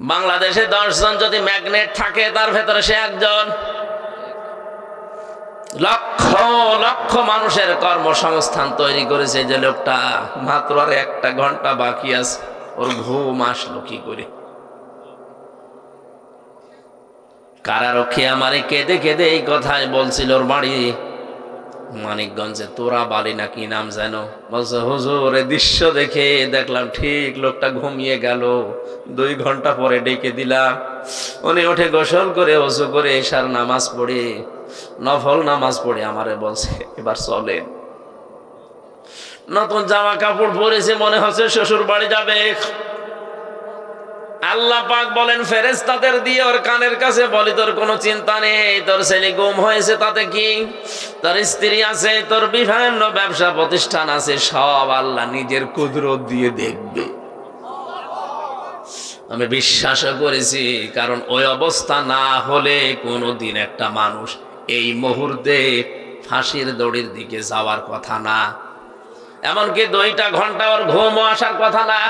বাংলাদেশে 10 জন যদি ম্যাগনেট থাকে তার ভেতরে সে একজন। লক্ষ লক্ষ মানুষের কর্মসংস্থান তৈরি করেছে যে লোকটা, মাত্র আর 1টা ঘন্টা বাকি আছে, ওর ঘুম আসলো কি করে? কারারক্ষী আমারে কেঁদে কেঁদে এই কথাই বলছিল। ওর বাড়ি মানিকগঞ্জে, তোরা বালি না কি নাম যেন। বলছে হুজুর এই দৃশ্য দেখে দেখলাম ঠিক লোকটা ঘুমিয়ে গেল, 2 ঘন্টা পরে ডেকে দিলাম, উনি উঠে গোসল করে ওযু করে এশার নামাজ পড়ে নফল নামাজ পড়ে আমারে বলছে এবার চলেন। নতুন জামা কাপড় পরেছে, মনে হচ্ছে শ্বশুর বাড়ি যাবে। আল্লাহ পাক বলেন ফেরেশতাদের দিয়ে ওর কানের কাছে বলি, তোর কোনো চিন্তা নেই, তোর ছেলে গুম হয়েছে তাতে কি, তোর স্ত্রী আছে, তোর বিভিন্ন ব্যবসা প্রতিষ্ঠান আছে, সব আল্লাহ নিজের কুদরত দিয়ে দেখবে। আমি বিশ্বাস করেছি, কারণ ওই অবস্থা না হলে কোনোদিন একটা মানুষ এই মুহূর্তে ফাঁসির দড়ির দিকে যাওয়ার কথা না, এমনকি 2টা ঘন্টা ওর ঘুমও আসার কথা না।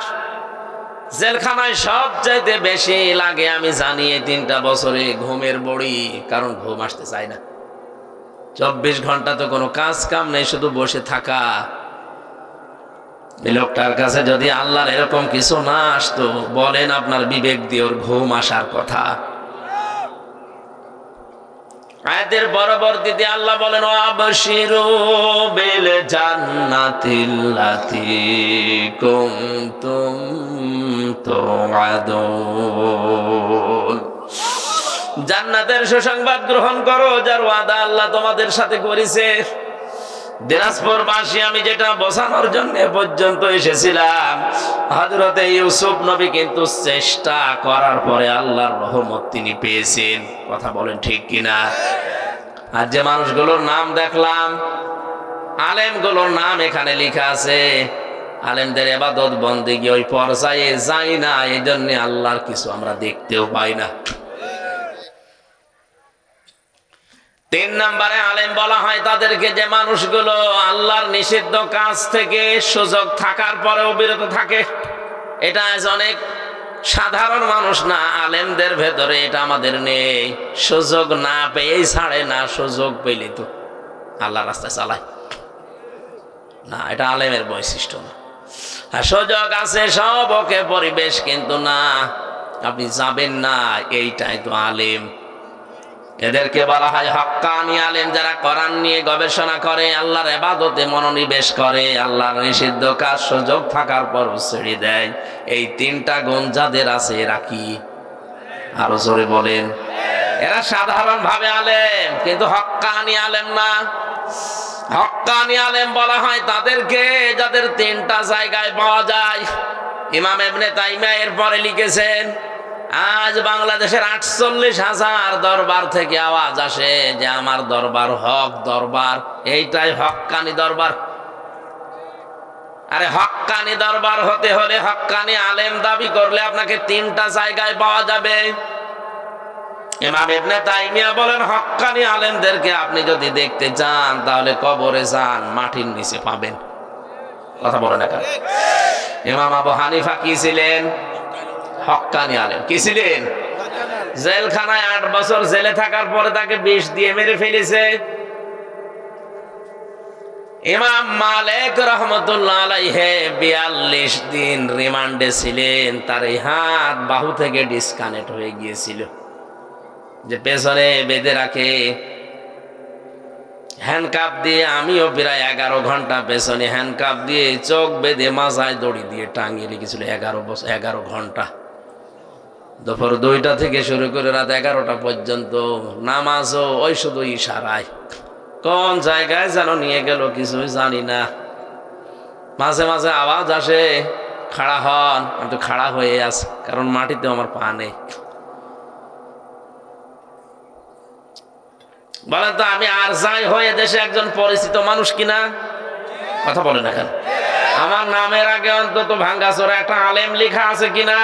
জেলখানায় সবচাইতে বেশি লাগে আমি জানি এই 3টা বছরে ঘুমের বড়ি, কারণ ঘুম আসতে চায় না। 24 ঘন্টা তো কোনো কাজ কাম নেই, শুধু বসে থাকা। এই লোকটার কাছে যদি আল্লাহর এরকম কিছু না আসতো, বলেন আপনার বিবেক দিয়ে ওর ঘুম আসার কথা? আয়াতের পরবর্তীতে আল্লাহ বলেন আবশিরু বিল জান্নাতিল্লাতী কুনতুম তুআদুন। জান্নাতের সুসংবাদ গ্রহণ করো, যার ওয়াদা আল্লাহ তোমাদের সাথে করেছে। দিনাজপুরবাসী আমি যেটা বোঝানোর জন্য পর্যন্ত এসেছিলাম, হযরতে ইউসুফ নবী কিন্তু চেষ্টা করার পরে আল্লাহর রহমত তিনি পেয়েছেন। কথা বলেন ঠিক কিনা? আর যে মানুষগুলোর নাম দেখলাম, আলেমগুলোর নাম এখানে লেখা আছে, আলেমদের ইবাদত বন্দেগী ওই পর্যায়ে যায় না, এই জন্য আল্লাহর কিছু আমরা দেখতেও পাই না। 3 নম্বরে আলেম বলা হয় তাদেরকে যে মানুষগুলো আল্লাহর নিষিদ্ধ কাজ থেকে সুযোগ থাকার পরেও বিরত থাকে। এটা আজ অনেক সাধারণ মানুষ না, আলেমদের ভেতরে এটা আমাদের নেই। সুযোগ না পেয়েই ছাড়ে না, সুযোগ পেলে তো আল্লাহর রাস্তায় চালায় না, এটা আলেমের বৈশিষ্ট্য না। আর সুযোগ আছে সব ওকে পরিবেশ কিন্তু না, আপনি যাবেন না, এইটাই তো আলেম। এদেরকে বলা হয় হক্কানি আলেম, যারা কোরআন নিয়ে গবেষণা করে, আল্লাহর ইবাদতে মনোনিবেশ করে, আল্লাহর নিষিদ্ধ কাজ সুযোগ থাকার পর ছেড়ে দেয়। এই 3টা গুণ যাদের আছে এরা কি? আরো জোরে বলেন। এরা সাধারণ ভাবে আলেম, কিন্তু হক্কানি আলেম না। হক্কানি আলেম বলা হয় তাদেরকে যাদের 3টা জায়গায় পাওয়া যায়। ইমাম ইবনে তাইমিয়া এর পরে লিখেছেন, আজ বাংলাদেশের 48,000 দরবার থেকে আওয়াজ আসে যে আমার দরবার হক দরবার, এইটাই হক্কানি দরবার। আরে হক্কানি দরবার হতে হলে হক্কানি আলেম দাবি করলে আপনাকে 3টা জায়গায় পাওয়া যাবে। ইমাম ইবনে তাইমিয়া বলেন হক্কানি আলেমদেরকে আপনি যদি দেখতে চান তাহলে কবরে যান, মাটির নিচে পাবেন। কথা বলেন না কেন? ইমাম আবু হানিফা কি ছিলেন? হক্কানি আলেম। কি ছিলেন? জেলখানায় 8 বছর জেলে থাকার পরে তাকে বিষ দিয়ে মেরে ফেলেছে। ইমাম মালিক রাহমাতুল্লাহ আলাইহি 42 দিন রিমান্ডে ছিলেন, তার এই হাত বাহু থেকে ডিসকানেক্ট হয়ে গিয়েছিল, যে পেছনে বেঁধে রাখে হ্যান্ডকাপ দিয়ে। আমিও প্রায় 11 ঘন্টা পেছনে হ্যান্ডকাপ দিয়ে চোখ বেঁধে মাথায় দড়ি দিয়ে টাঙিয়ে রেখেছিল 11 ঘন্টা। দুপুর 2টা থেকে শুরু করে রাত 11টা পর্যন্ত। নামাজও ওই শুধু ইশারায়, কোন জায়গায় যেন নিয়ে গেল কিছুই জানি না। মাঝে মাঝে আওয়াজ আসে খাড়া হন, আমি তো খাড়া হয়ে আছি, কারণ মাটিতে আমার পা নেই। বলেন তো আমি আর যাই হয়ে দেশে একজন পরিচিত মানুষ কিনা? কথা বলেন না কেন? আমার নামের আগে অন্তত ভাঙ্গাচোরা একটা আলেম লেখা আছে কিনা?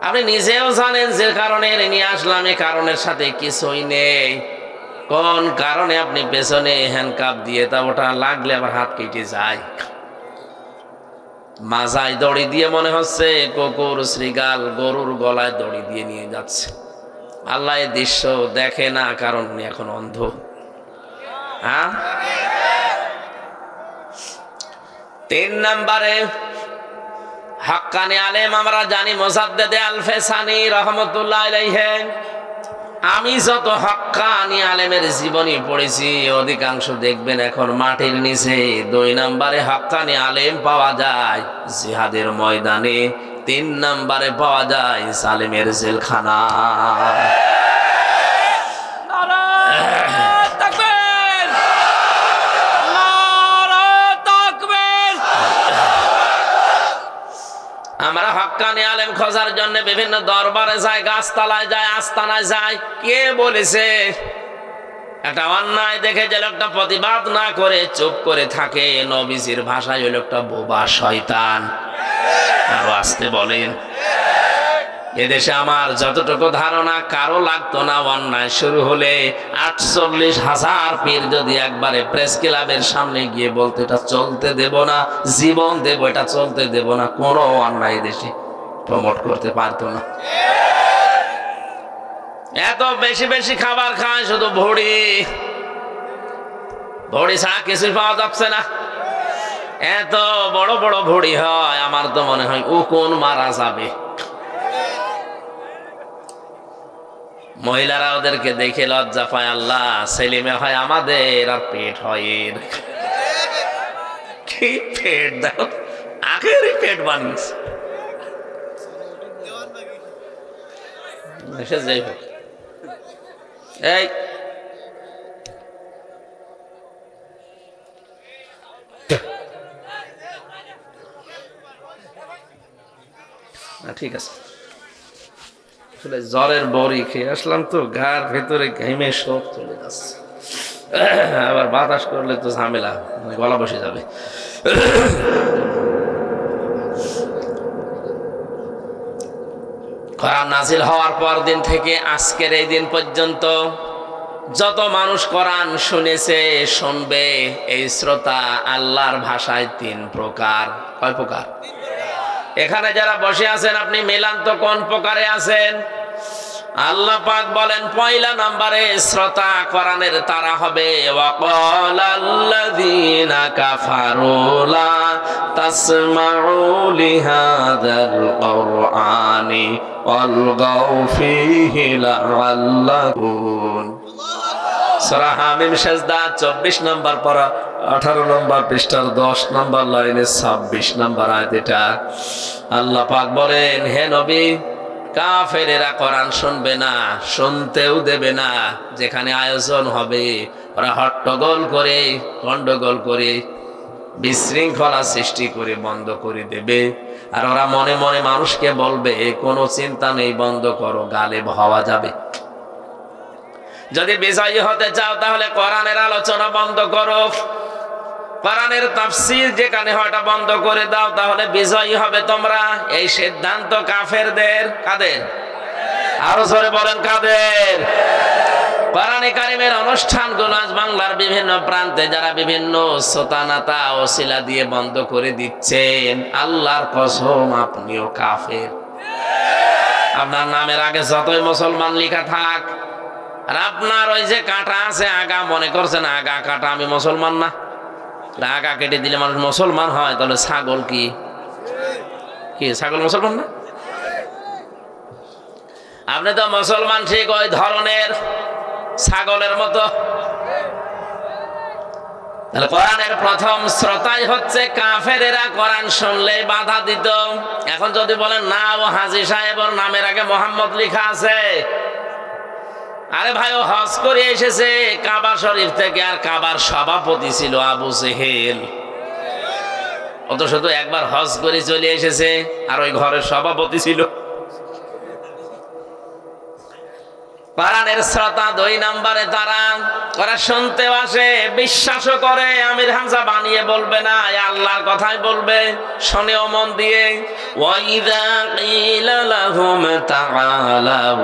আপনি নিজেও জানেন যে কারণে নিয়ে আসলাম, এই কারণের সাথে কিছুই নেই। কোন কারণে আপনি পেছনে হ্যান্ডকাপ দিয়ে, তা ওটা লাগলে আবার হাত কেটে যায়। মাজায় দড়ি দিয়ে মনে হচ্ছে কুকুর শ্রীগাল গরুর গলায় দড়ি দিয়ে নিয়ে যাচ্ছে। আল্লাহ এই দৃশ্য দেখে না, কারণ উনি এখন অন্ধ। হ্যাঁ, 3 নম্বরে হাক্কানি আলেম আমরা জানি মোসাদ্দেদে আল-ফেসানি রহমতুল্লাহ আলাইহি। আমি যত হাক্কানি আলেমের জীবনী পড়েছি অধিকাংশ দেখবেন এখন মাটির নিচে। 2 নম্বরে হাক্কানি আলেম পাওয়া যায় জিহাদের ময়দানে, 3 নম্বরে পাওয়া যায় জালেমের জেলখানা। আমরা হাক্কানি আলেম খোঁজার জন্য বিভিন্ন দরবারে যাই, গাছতলায় যাই, আস্তানায় যাই। কে বলেছে একটা অন্যায় দেখে যে লোকটা প্রতিবাদ না করে চুপ করে থাকে, নবীজির ভাষায় ওই লোকটা বোবা শয়তান। আরো আসতে বলেন। এদেশে আমার যতটুকু ধারণা কারো লাগতো না অন্যায় শুরু হলে 48,000 পীর যদি একবারে প্রেস ক্লাবের সামনে গিয়ে বলতে এটা চলতে দেব না, জীবন দেব, এটা চলতে দেব না, কোনো অন্যায় দেশে প্রমোট করতে পারতো না। এত বেশি বেশি খাবার খায়, শুধু ভুড়ি ভুড়ি ছাড়া কিছুই পাওয়া যাচ্ছে না। এত বড় বড় ভুড়ি হয়, আমার তো মনে হয় উকুন মারা যাবে। মহিলারা ওদেরকে দেখে লজ্জা পায়, আল্লাহ ছেলে মেয়ে হয় আমাদের আর পেট হয় এর। কি পেট দাও, আখেরই পেট বানিয়েছে। যাই হোক, এই ঠিক আছে, আসলে জ্বরের বড়ি খেয়ে আসলাম তো, গার ভেতরে ঘেমে সব চলে যাচ্ছে। আবার বাতাস করলে তো ঝামেলা, গলা বসে যাবে। কোরআন নাজিল হওয়ার পর দিন থেকে আজকের এই দিন পর্যন্ত যত মানুষ কোরআন শুনেছে শুনবে, এই শ্রোতা আল্লাহর ভাষায় 3 প্রকার। কয় প্রকার? এখানে যারা বসে আছেন আপনি মেলান তো কোন প্রকারে আছেন? আল্লাহ পাক বলেন 1 নম্বরে শ্রোতা কোরআনের তারা হবে। ওয়াকালাল্লাযীনা কাফারু লা তাসমাউ লিহাযাল কুরআনি ওয়ালগাউ ফীহি লাআল্লাকুম। সূরা হামিম সেজদা 24 নম্বর পারা 18 নম্বর পৃষ্ঠার 10 নম্বর লাইনে 26 নম্বর আয়াত। এটা আল্লাহ পাক বলেন, হে নবী, কাফেরেরা কোরআন শুনবে না, শুনতেও দেবে না। যেখানে আয়োজন হবে ওরা হট্টগোল করে, গন্ডগোল করে, বিশৃঙ্খলা সৃষ্টি করে বন্ধ করে দেবে। আর ওরা মনে মনে মানুষকে বলবে কোনো চিন্তা নেই, বন্ধ করো, গালেব হওয়া যাবে। যদি বিজয়ী হতে চাও তাহলে কোরআনের আলোচনা বন্ধ করো, কোরআনের তাফসীর যেখানে হয় ওটা বন্ধ করে দাও, তাহলে বিজয়ী হবে তোমরা। এই সিদ্ধান্ত কাফেরদের। কাদের? আরো জোরে বলেন, কাদের? কোরআনে কারিমের অনুষ্ঠানগুলো আজ বাংলার বিভিন্ন প্রান্তে যারা বিভিন্ন সোতানাতা ওসিলা দিয়ে বন্ধ করে দিচ্ছেন, আল্লাহর কসম আপনিও কাফের। আপনার নামের আগে যতই মুসলমান লেখা থাক, আর আপনার ওই যে কাঁটা আছে আগা, মনে করছেন আগা কাটা, আমি মুসলমান না। আগা কেটে দিলে মানুষ মুসলমান হয়, তাহলে ছাগল কি ছাগল মুসলমান না? আপনি তো মুসলমান ঠিক ওই ধরনের ছাগলের মতো। তাহলে কোরআনের প্রথম শ্রোতাই হচ্ছে কাফেরেরা। কোরআন শুনলে বাধা দিত। এখন যদি বলেন না, ও হাজী সাহেবের নামের আগে মোহাম্মদ লেখা আছে, আরে ভাই ও হজ করে এসেছে কাবা শরীফ থেকে, আর কাবার সভাপতি ছিল আবু জেহেল। ও তো শুধু একবার হজ করে চলে এসেছে, আর ওই ঘরের সভাপতি ছিল। কোরআনের শ্রোতা 2 নম্বরে তারা, ওরা শুনতেও আসে, বিশ্বাসও করে। আমির হামজা বানিয়ে বলবে না, আল্লাহর কথাই বলবে, শোনেও মন দিয়ে। ওয়াইযা কিলা লাহুম তাআলাউ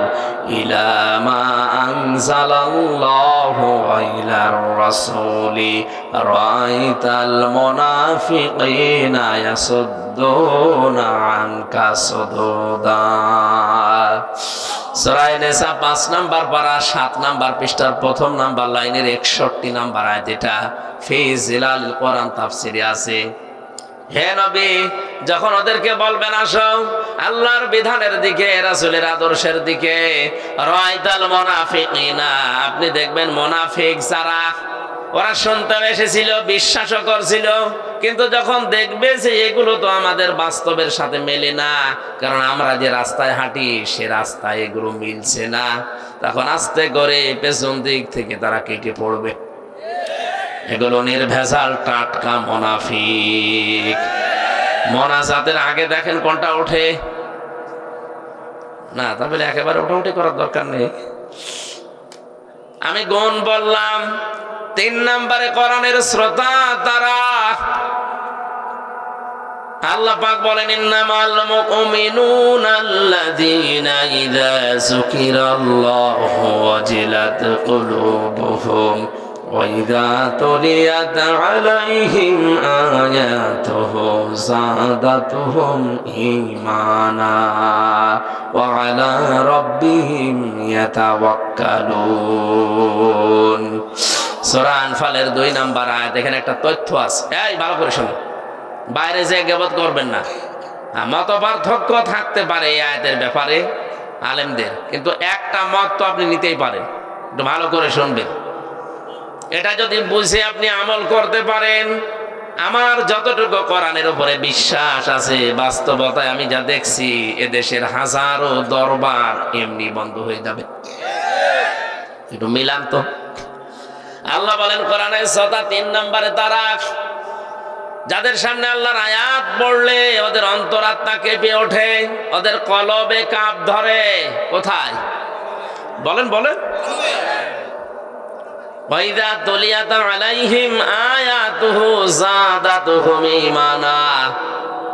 ইলা মা আনজালাল্লাহু ওয়া ইলার রাসূলি রাআইতাল মুনাফিকিনা ইয়াসুদ্দুনা আনকা সুদুদা। সূরা নিসা 5 নাম্বার পারা 7 নাম্বার পৃষ্ঠার প্রথম নাম্বার লাইনের 61 নাম্বার আয়াত। এটা ফি জিলালিল কোরআন তাফসিরে আছে। হে নবী, যখন ওদেরকে বলবেন আসো আল্লাহর বিধানের দিকে, রাসূলের আদর্শের দিকে, রাআইতাল মুনাফিকিনা, আপনি দেখবেন মুনাফিক যারা, ওরা শুনতে এসেছিল, বিশ্বাসও করছিল, কিন্তু যখন দেখবে যে এগুলো তো আমাদের বাস্তবের সাথে মেলে না, কারণ আমরা যে রাস্তায় হাঁটি সে রাস্তায় এগুলো মিলছে না, তখন আস্তে করে পেছন দিক থেকে তারা কেটে পড়বে। এগুলো নির্ভেজাল টাটকা মুনাফিক। মোনাজাতের আগে দেখেন কোনটা ওঠে না, তাহলে একেবারে ওঠাউঠি করার দরকার নেই। আমি গুণ বললাম, 3 নম্বরে কোরআনের শ্রোতা তারা। আল্লাহ পাক বলেন ইন্নামাল মুমিনুনা আল্লাযীনা ইযা যুকিরাল্লাহু ওয়াজিলাত কুলুবুহুম ওয়া ইযা তুলিয়াত আলাইহিম আয়াতুহু যাদাতুহুম ঈমানা ওয়া আলা রাব্বিহিম ইয়াতাওয়াক্কালুন। সূরা আনফালের 2 নম্বর আয়াত। এখানে একটা তথ্য আছে, এই ভালো করে শুনুন, বাইরে যে গীবত করবেন না। মত পার্থক্য থাকতে পারে এই আয়াতের ব্যাপারে আলেমদের, কিন্তু একটা মত তো আপনি নিতেই পারেন। একটু ভালো করে শুনবেন, এটা যদি বুঝে আপনি আমল করতে পারেন, আমার যতটুকু কোরআনের উপরে বিশ্বাস আছে, বাস্তবতায় আমি যা দেখছি এদেশের হাজারো দরবার এমনি বন্ধ হয়ে যাবে। একটু মিলান তো। আল্লাহ বলেন কোরআনের শ্রোতা 3 নম্বরে তারা যাদের সামনে আল্লাহর আয়াত পড়লে ওদের অন্তরাত্মা কেঁপে ওঠে, ওদের কলবে কাঁপ ধরে। কোথায় বলেন বলেন? ওয়াইদা তুলিয়াত আলাইহিম আয়াতুহু যাদাতুহুম ঈমানা।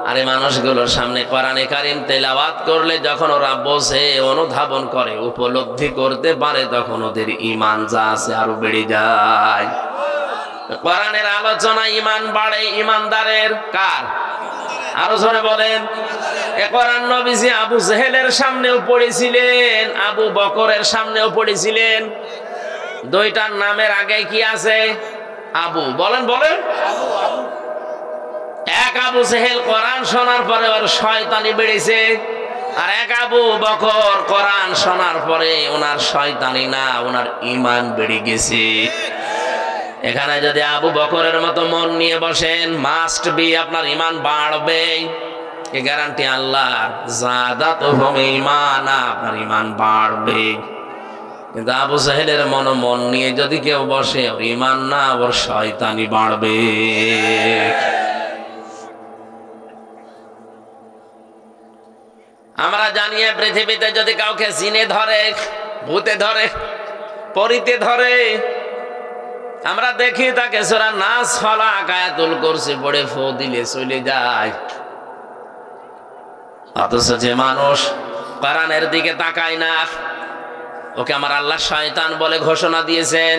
আরে মানুষগুলোর সামনে কোরআনে কারীম তেলাওয়াত করলে যখন ওরা বোঝে, অনুধাবন করে, উপলব্ধি করতে পারে, তখন ওদের ঈমান যা আছে আরো বেড়ে যায়। কোরআনের আলোচনা ঈমান বাড়ে ঈমানদারের। কার? আরো জোরে বলেন। এ কোরআন নবীজি আবু জেহেলের সামনেও পড়েছিলেন, আবু বকরের সামনেও পড়েছিলেন। দুইটার নামের আগে কি আছে? আবু। বলেন বলেন। এক আবু জেহেল কোরআন শোনার পরে ওর শয়তানি বেড়েছে, আর এক আবু বকর কোরআন শোনার পরে ওনার শয়তানি না, ওনার ঈমান বেড়ে গেছে। এখানে যদি আবু বকরের মতো মন নিয়ে বসেন, মাস্ট বি আপনার ঈমান বাড়বে, এই গ্যারান্টি আল্লাহ। যাদাতুহুম ঈমানা, আপনার ঈমান বাড়বে। কিন্তু আবু জাহেলের মন নিয়ে যদি কেউ বসে, ওর ঈমান না, ওর শয়তানি বাড়বে। আমরা জানি পৃথিবীতে যদি কাউকে জিনে ধরে, ভূতে ধরে, পরিতে ধরে, আমরা দেখি তাকে সূরা নাস, ফালাক, আয়াতুল কুরসি পড়ে ফু দিলে চলে যায়। অথচ যে মানুষ কোরআনের দিকে তাকায় না, ওকে আমার আল্লাহ শয়তান বলে ঘোষণা দিয়েছেন।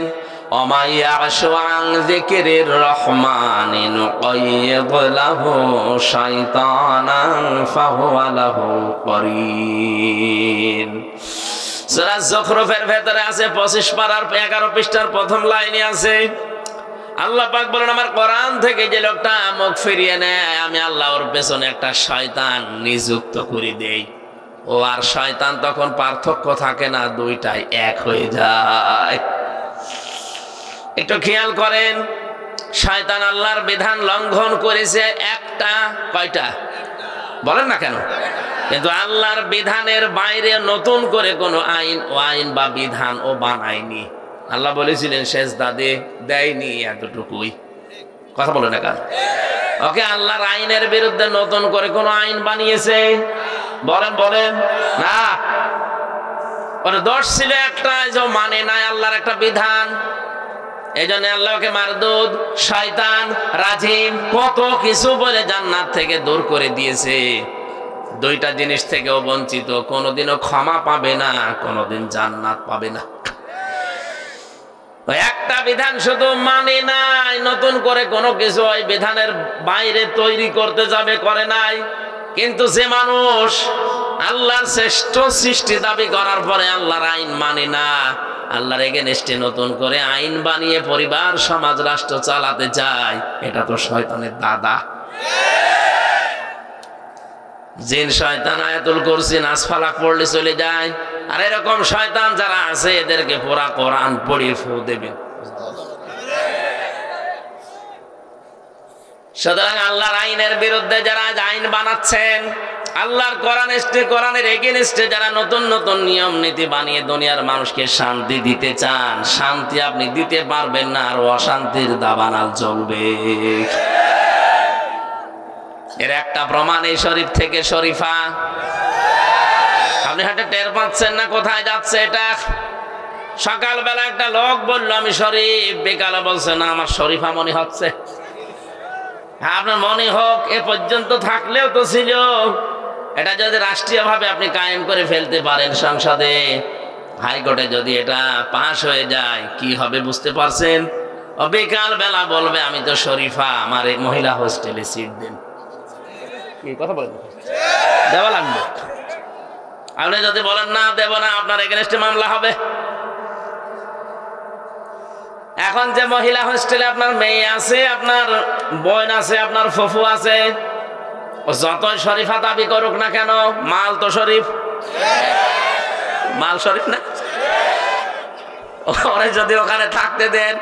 ওমা ইয়াশু আন যিকরির রহমানি নুকাইয়িদ লাহু শাইতানান ফাহুয়া লাহু করিন। সূরা যুখরুফের ভেতরে আছে 25 পারার 11 পৃষ্ঠার প্রথম লাইনে আছে, আল্লাহ পাক বলেন আমার কোরআন থেকে যে লোকটা মুখ ফিরিয়ে নেয়, আমি আল্লাহ ওর পেছনে একটা শয়তান নিযুক্ত করে দেই। ও আর শয়তান তখন পার্থক্য থাকে না, দুইটাই এক হয়ে যায়। একটু খেয়াল করেন, শয়তান আল্লাহর বিধান লঙ্ঘন করেছে একটা, কয়টা বলেন না কেন? কিন্তু আল্লাহর বিধানের বাইরে নতুন করে কোনো আইন বা বিধান ও বানায়নি। আল্লাহ বলেছিলেন সেজদা দেয়নি, এতটুকুই। কথা বলে না কেন? ওকে আল্লাহর আইনের বিরুদ্ধে নতুন করে কোনো আইন বানিয়েছে? বলেন বলেন না। ওর দোষ ছিল একটা, যে মানে নাই আল্লাহর একটা বিধান। এই জন্য আল্লাহকে মারদুদ, শয়তান, রাজিম, কত কিছু বলে জান্নাত থেকে দূর করে দিয়েছে। দুইটা জিনিস থেকেও বঞ্চিত, কোনোদিনও ক্ষমা পাবে না, কোনোদিন জান্নাত পাবে না। একটা বিধান শুধু মানে নাই, নতুন করে কোনো কিছু ওই বিধানের বাইরে তৈরি করতে যাবে, করে নাই। কিন্তু যে মানুষ আল্লাহর শ্রেষ্ঠ সৃষ্টি দাবি করার পরে আল্লাহর আইন মানে না, আল্লাহর এগেনস্টে নতুন করে আইন বানিয়ে পরিবার সমাজ রাষ্ট্র চালাতে চায়, এটা তো শয়তানের দাদা। জিন শয়তান আয়াতুল কুরসি নাস ফালাক পড়লে চলে যায়। আর এরকম শয়তান যারা আছে এদেরকে পুরা কোরআন পড়িয়ে ফু দেবেন। সুতরাং আল্লাহর আইনের বিরুদ্ধে যারা আইন বানাচ্ছেন, আল্লাহর কোরআনের এগেনস্টে যারা নতুন নতুন নিয়ম নীতি বানিয়ে দুনিয়ার মানুষকে শান্তি দিতে চান, শান্তি আপনি দিতে পারবেন না, আর অশান্তির দাবানাল চলবে। এর একটা প্রমাণ এই শরীফ থেকে শরীফা। আপনি হাতে টের পাচ্ছেন না কোথায় যাচ্ছে এটা? সকালবেলা একটা লোক বললো আমি শরীফ, বিকালে বলছে না আমার শরীফা মনে হচ্ছে। আপনার মনে হোক, এ পর্যন্ত থাকলেও তো ছিল। এটা যদি রাষ্ট্রীয় ভাবে আপনি কায়েম করে ফেলতে পারেন সংসদে, হাইকোর্টে যদি এটা পাশ হয়ে যায়, কি হবে বুঝতে পারছেন? ও বিকাল বেলা বলবে আমি তো শরীফা, আমার এই মহিলা হোস্টেলে সিট দেন। কি কথা বলেন? দেওয়া লাগবে। আপনি যদি বলেন না দেব না, আপনার এগেনস্টে মামলা হবে। এখন যে মহিলা হোস্টেলে আপনার মেয়ে আছে, আপনার বোন আছে, আপনার ফুফু আছে, যতই শরীফা দাবি করুক না কেন, মাল তো শরীফ, মাল শরীফ না। ওরে যদি ওখানে থাকতে দেন,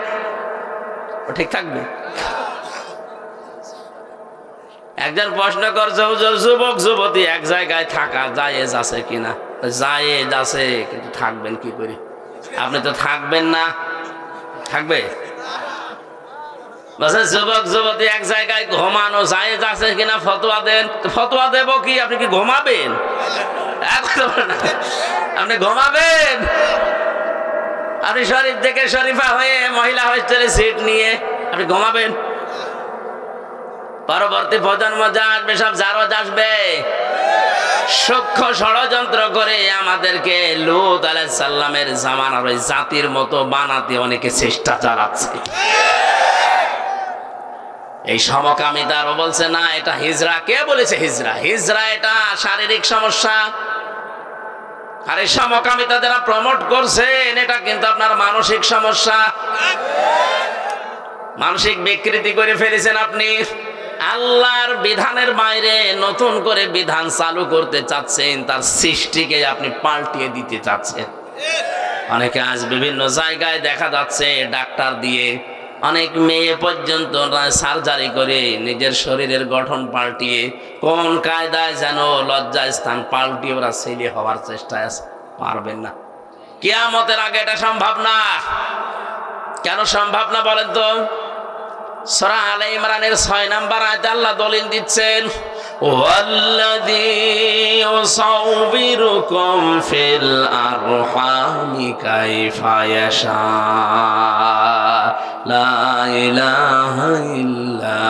ও ঠিক থাকবে? একজন প্রশ্ন করছে, যুবক যুবতী এক জায়গায় থাকা জায়েজ আছে কিনা? জায়েজ আছে, কিন্তু থাকবেন কি করে? আপনি তো থাকবেন না, থাকবে? যুবক যুবতী এক জায়গায় ঘুমানো জায়েজ আছে কিনা ফতোয়া দেন। ফতোয়া দেব কি? আপনি কি ঘুমাবেন? আপনি ঘুমাবেন? আপনি শরীফ থেকে শরীফা হয়ে মহিলা হোস্টেলে সিট নিয়ে আপনি ঘুমাবেন? পরবর্তী প্রজন্ম যা আসবে সব জারজ আসবে, সূক্ষ্ম ষড়যন্ত্র করে আমাদেরকে লূত আলাইহিস সালামের জামানার ওই জাতির মতো বানাতে অনেকে চেষ্টা চালাচ্ছে। এই সমকামিতারও বলছে না এটা হিজরা। কে বলেছে হিজরা? হিজরা এটা শারীরিক সমস্যা। আর এই সমকামিতা যারা প্রমোট করছেন, এটা কিন্তু আপনার মানসিক সমস্যা। মানসিক বিকৃতি করে ফেলেছেন আপনি। আল্লাহর বিধানের বাইরে নতুন করে বিধান চালু করতে চাচ্ছেন, তার সৃষ্টিকে আপনি পাল্টিয়ে দিতে চাচ্ছেন। অনেকে আজ বিভিন্ন জায়গায় দেখা যাচ্ছে ডাক্তার দিয়ে, অনেক মেয়ে পর্যন্ত সার্জারি করে নিজের শরীরের গঠন পাল্টিয়ে কোন কায়দায় যেন লজ্জায় স্থান পাল্টিয়ে ওরা ছেলে হওয়ার চেষ্টায় আছে। পারবেন না, কিয়ামতের আগে এটা সম্ভব না। কেন সম্ভব না বলেন তো? সূরা আলে ইমরানের 6 নম্বর আয়াতে আল্লাহ দলিল দিচ্ছেন, ওয়াল্লাযী ইউসাউবিরুকুম ফিল আরহামি কাইফা ইয়াশা লা ইলাহা ইল্লা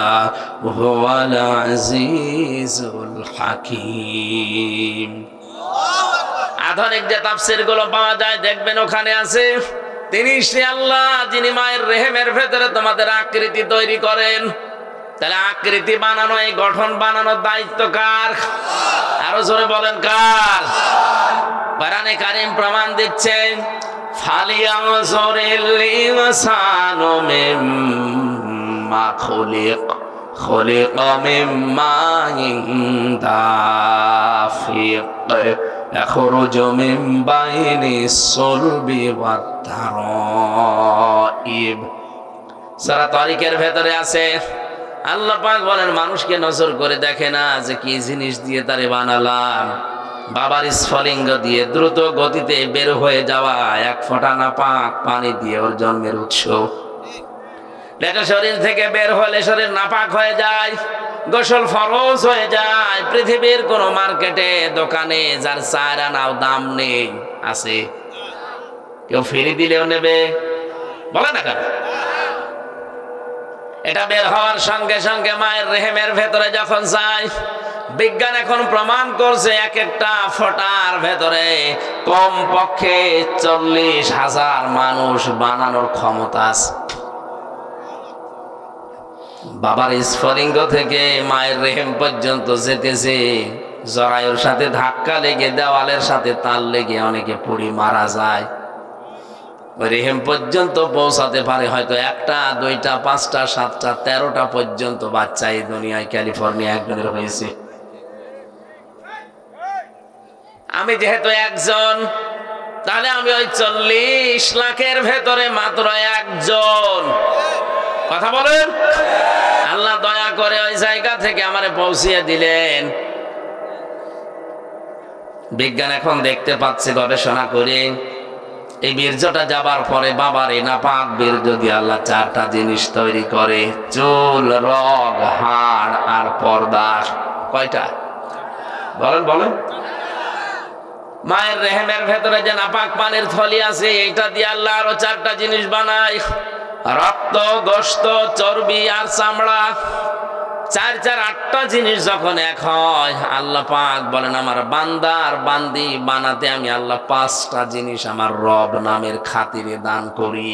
হুয়াল আজিজুল হাকীম। আধুনিক যে তাফসীর গুলো পাওয়া যায় দেখবেন ওখানে আছে, তিনি সে আল্লাহ যিনি মায়ের রেহেমের ভেতরে তোমাদের আকৃতি তৈরি করেন। তাহলে আকৃতি বানানো, এই গঠন বানানোর দায়িত্ব কার? আরো জোরে বলেন কার? কোরআনে কারীম প্রমাণ দিচ্ছে, ফালিয়ানজুরিল ইনসানু মিম্মা খুলিকা মিম্মা দাফিক ইয়াখরুজু মিন বাইনিস সুলবি ওয়াত তারাইব। সূরা তারিকের ভেতরে আছে, আল্লাহ পাক বলেন মানুষকে নজর করে দেখে না যে কি জিনিস দিয়ে তারে বানালাম। বাবার স্ফলিঙ্গ দিয়ে দ্রুত গতিতে বের হয়ে যাওয়া এক ফোঁটা নাপাক পানি দিয়ে ওর জন্মের উৎস। এটা শরীর থেকে বের হলে শরীর নাপাক হয়ে যায়, গোসল ফরজ হয়ে যায়। পৃথিবীর কোন মার্কেটে দোকানে যার 4 আনাও দাম নেই আছে? কেউ ফিরি দিলেও নেবে? বলে না কেন? এটা বের হওয়ার সঙ্গে সঙ্গে মায়ের রেহেমের ভেতরে যখন যায়, বিজ্ঞান এখন প্রমাণ করছে এক একটা ফোঁটার ভেতরে কমপক্ষে 40,000 মানুষ বানানোর ক্ষমতা আছে। বাবার স্ফলিঙ্গ থেকে মায়ের রেহেম পর্যন্ত যেতেছে, জরায়ুর সাথে ধাক্কা লেগে দেওয়ালের সাথে তাল লেগে অনেকে পুড়ি মারা যায়। ওই রেহেম পর্যন্ত পৌঁছাতে পারে হয়তো 1টা 2টা 5টা 7টা 13টা পর্যন্ত বাচ্চা এই দুনিয়ায় ক্যালিফোর্নিয়া একজনের হয়েছে। আমি যেহেতু একজন, তাহলে আমি ওই 40 লাখের ভেতরে মাত্র একজন। কথা বলেন, আল্লাহ দয়া করে ওই জায়গা থেকে আমারে পৌঁছিয়ে দিলেন। বিজ্ঞান এখন দেখতে পাচ্ছে গবেষণা করে, এই বীর্যটা যাবার পরে বাবার এই নাপাক বীর্য দিয়ে আল্লাহ 4টা জিনিস তৈরি করে, চুল, রগ, হাড় আর পর্দা। কয়টা বলেন বলেন? মায়ের রেহেমের ভেতরে যে নাপাক পানির থলি আছে, এইটা দিয়ে আল্লাহ আরো 4টা জিনিস বানায়, রক্ত, গোশত, চর্বি আর চামড়া। 4 8টা জিনিস যখন এক হয়, আল্লাহ পাক বলেন আমার বান্দা আর বান্দি বানাতে আমি আল্লাহ 5টা জিনিস আমার রব নামের খাতিরে দান করি।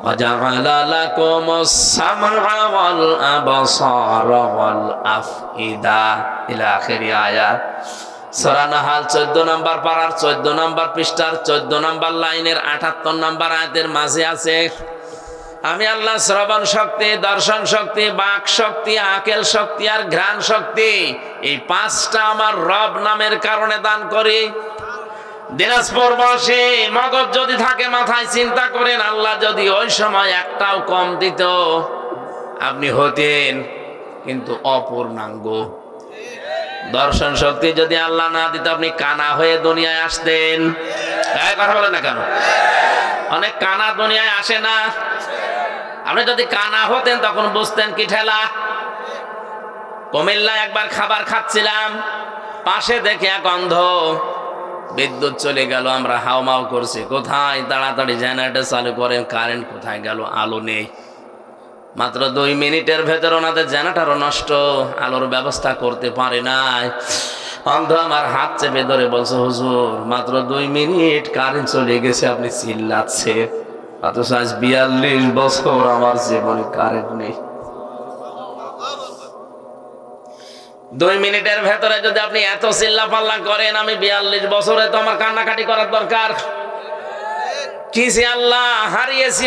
ওয়াজআলা লাকুমুস সামআ ওয়াল আবসারা ওয়াল আফইদা ইলা আখিরি আয়াত। সূরা নাহাল 14 নম্বর পারার 14 নম্বর পৃষ্ঠার 14 নম্বর লাইনের 78 নম্বর আয়াতের মাঝে আছে, আমি আল্লাহ শ্রবণ শক্তি, দর্শন শক্তি, বাক শক্তি, আকেল শক্তি আর ঘ্রাণ শক্তি, এই 5টা আমার রব নামের কারণে দান করি। দিনাজপুরবাসী মগজ যদি থাকে মাথায় চিন্তা করেন, আল্লাহ যদি ওই সময় একটাও কম দিত, আপনি হতেন কিন্তু অপূর্ণাঙ্গ। দর্শন শক্তি যদি আল্লাহ না দিত, আপনি কানা হয়ে দুনিয়ায় আসতেন। কথা বলেন না কেন? অনেক কানা দুনিয়ায় আসে না? আপনি যদি কানা হতেন তখন বুঝতেন কি ঠেলা। কুমিল্লায় একবার খাবার খাচ্ছিলাম, পাশে দেখে এক অন্ধ, বিদ্যুৎ চলে গেল, আমরা হাউমাউ করছি, কোথায়? তাড়াতাড়ি জেনারেটর চালু করেন। কারেন্ট কোথায় গেল? আলো নেই। মাত্র 2 মিনিটের ভেতর ওনাদের জেনারেটরও নষ্ট, আলোর ব্যবস্থা করতে পারে নাই। অন্ধ আমার হাত চেপে ধরে বলছে, হুজুর মাত্র 2 মিনিট কারেন্ট চলে গেছে, আপনি চিল্লাচ্ছে। অথচ আজ 42 বছর আমার জীবনে কারেন্ট নেই। 2 মিনিটের ভেতরে যদি আপনি এত চিল্লা পাল্লা করেন, আমি 42 বছরে তো আমার কান্নাকাটি করার দরকার কি? আল্লাহ হারিয়েছি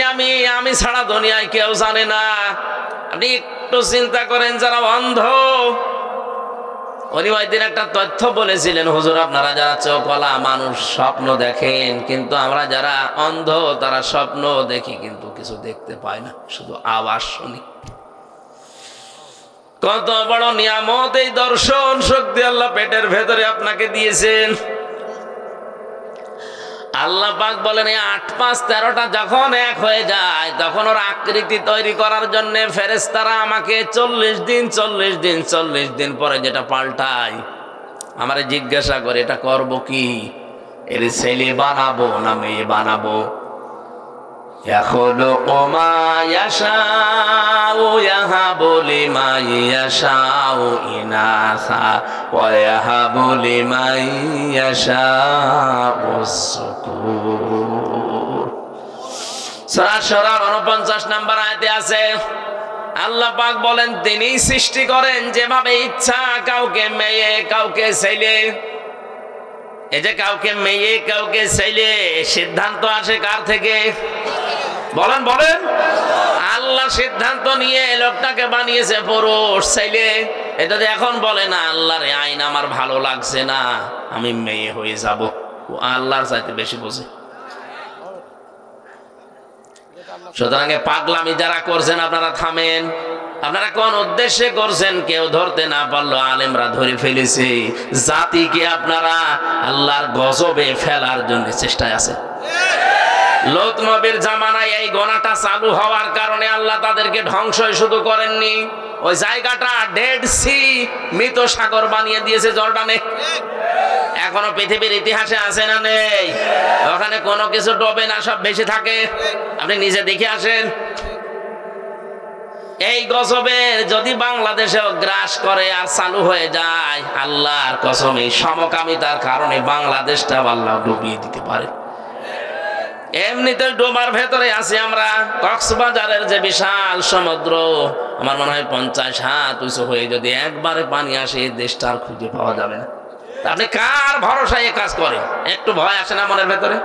আমি ছাড়া দুনিয়ায় কেউ জানে না। আপনি একটু চিন্তা করেন, যারা অন্ধ, উনি ওই দিন একটা তথ্য বলেছিলেন, হুজুর আপনারা যারা চোখওয়ালা মানুষ স্বপ্ন দেখেন, কিন্তু আমরা যারা অন্ধ তারা স্বপ্ন দেখি কিন্তু কিছু দেখতে পাই না, শুধু আওয়াজ শুনি। কত বড় নিয়ামত এই দর্শন শক্তি আল্লাহ পেটের ভেতরে আপনাকে দিয়েছেন। আল্লাহ পাক বলেন, 8 5 13টা যখন এক হয়ে যায়, তখন ওর আকৃতি তৈরি করার জন্য ফেরেশতারা আমাকে 40 দিন পরে যেটা পাল্টায়, আমারে জিজ্ঞাসা করে এটা করব কি? এর ছেলে বানাবো না মেয়ে বানাবো? ইয়াখলুকু মা ইয়াশাউ ইয়াহাবু লিমান ইয়াশাউ ইনাসা ওয়া ইয়াহাবু লিমান ইয়াশাউ যুকুর। সূরা শুরা 49 নম্বর আয়াতে আছে, আল্লাহ পাক বলেন তিনিই সৃষ্টি করেন যেভাবে ইচ্ছা, কাউকে মেয়ে কাউকে ছেলে। এই যে কাউকে মেয়ে কাউকে ছেলে, সিদ্ধান্ত আসে কার থেকে? বলেন বলেন। আল্লাহ সিদ্ধান্ত নিয়ে লোকটাকে বানিয়েছে পুরুষ ছেলে। এটা এখন বলে না আল্লাহর আইন আমার ভালো লাগছে না, আমি মেয়ে হয়ে যাব। ও আল্লাহর চাইতে বেশি বোঝে। সুতরাং পাগলামি যারা করছেন আপনারা থামেন। আপনারা কোন উদ্দেশ্যে করছেন কেউ ধরতে না পারলো, আলেমরা ধরে ফেলেছে। জাতিকে আপনারা আল্লাহর গজবে ফেলার জন্য চেষ্টায় আছে। লূত নবীর জামানায় এই গোনাটা চালু হওয়ার কারণে আল্লাহ তাদেরকে ধ্বংসই শুধু করেননি, ওই জায়গাটা ডেড সি, মৃত সাগর বানিয়ে দিয়েছে জর্ডানে। এখনো পৃথিবীর ইতিহাসে আছে না নেই? ওখানে কোনো কিছু ডোবে না, সব বেশি থাকে। আপনি নিজে দেখে আসেন। এই গজবের যদি বাংলাদেশেও গ্রাস করে আর চালু হয়ে যায়, আল্লাহর কসম এই সমকামিতার কারণে বাংলাদেশটা আল্লাহ ডুবিয়ে দিতে পারে। এমনিতে ডোবার ভেতরে আছি আমরা। কক্সবাজারের যে বিশাল সমুদ্র, আমার মনে হয় 50 হাত উঁচু হয়ে যদি একবারে পানি আসে, এই দেশটা আর খুঁজে পাওয়া যাবে না। আপনি কার ভরসায় এ কাজ করেন? একটু ভয় আসে না মনের ভেতরে?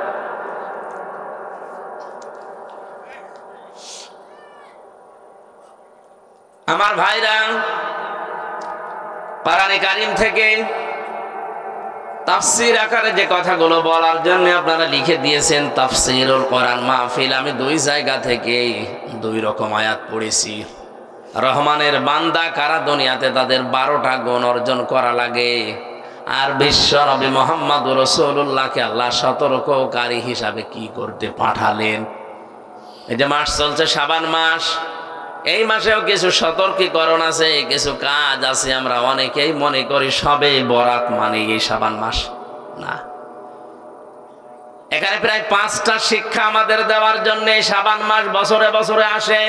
আমার ভাইরা, কোরআনে কারীম থেকে তাফসীর আকারে যে কথাগুলো বলার জন্য আপনারা লিখে দিয়েছেন তাফসীরুল কোরআন মাহফিল, আমি 2 জায়গা থেকে 2 রকম আয়াত পড়েছি। রহমানের বান্দা কারা দুনিয়াতে তাদের 12টা গুণ অর্জন করা লাগে, আর বিশ্ব নবী মুহাম্মদুর রাসূলুল্লাহকে আল্লাহ সতর্ককারী হিসাবে কি করতে পাঠালেন। এই যে মাস চলছে শাবান মাস, এই মাসেও কিছু সতর্কীকরণ আছে, কিছু কাজ আছে। আমরা অনেকেই মনে করি সবে বরাত মানে এই শাবান মাস, না। এখানে প্রায় 5টা শিক্ষা আমাদের দেওয়ার জন্য শাবান মাস বছরে বছরে আসে।